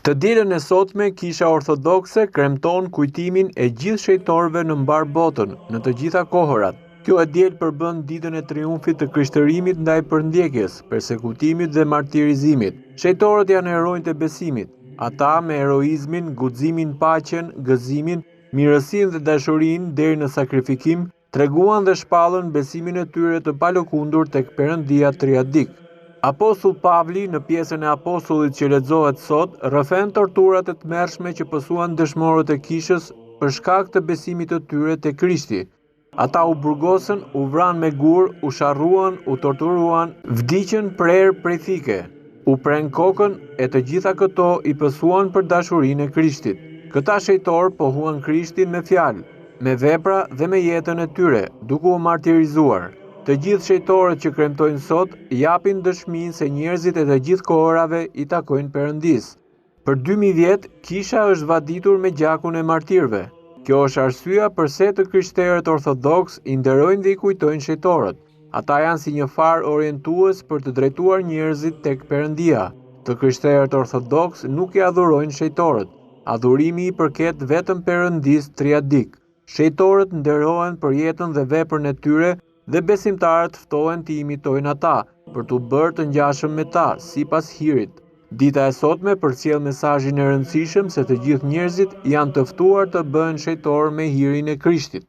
Të dielën e sotme, Kisha Orthodokse kremton kujtimin e gjithë shejtorëve në mbar botën, në të gjitha kohërat. Kjo e diel përbën ditën e triumfit të krishtërimit ndaj përndjekjes, persekutimit dhe martirizimit. Shejtorët janë heronjtë e besimit. Ata me heroizmin, guximin, paqen, gëzimin, mirësinë dhe dashurinë deri në sakrifikim, treguan dhe shpallën besimin e tyre të palëkundur tek Perëndia triadik. Apostull Pavli në pjesën e apostullit që lexohet sot rrëfen torturat e tmerrshme që pësuan dëshmorët e Kishës për shkak të besimit të tyre te Krishti. Ata u burgosën, u vranë me gur, u sharruan, u torturuan, vdiqën prerë prej thike, u preng kokën e të gjitha këto i pësuan për dashurinë e Krishtit. Këta shejtorë pohuan Krishtin me fjalë, me vepra dhe me jetën e tyre, duke u martirizuar. Të gjithë shejtorët që kremtojnë sot japin dëshminë se njerëzit e të gjithë kohërave i takojnë Perëndisë. Për 2000 vjet, Kisha është vaditur me gjakun e martirëve. Kjo është arsyeja pse të krishterët ortodoks i nderojnë dhe i kujtojnë shejtorët. Ata janë si një far orientues për të drejtuar njerëzit tek Perëndia. Të krishterët ortodoks nuk i adhurojnë shejtorët. Adhurimi i përket vetëm Perëndisë triadik. Shejtorët nderohen për jetën dhe veprën e tyre dhe besimtarët ftohen të imitojnë ata, për t'u bërë të ngjashëm me ta, sipas hirit. Dita e sotme përcjell mesazhin e rëndësishëm se të gjithë njerëzit janë të ftuar të bëhen shejtorë me hirin e Krishtit.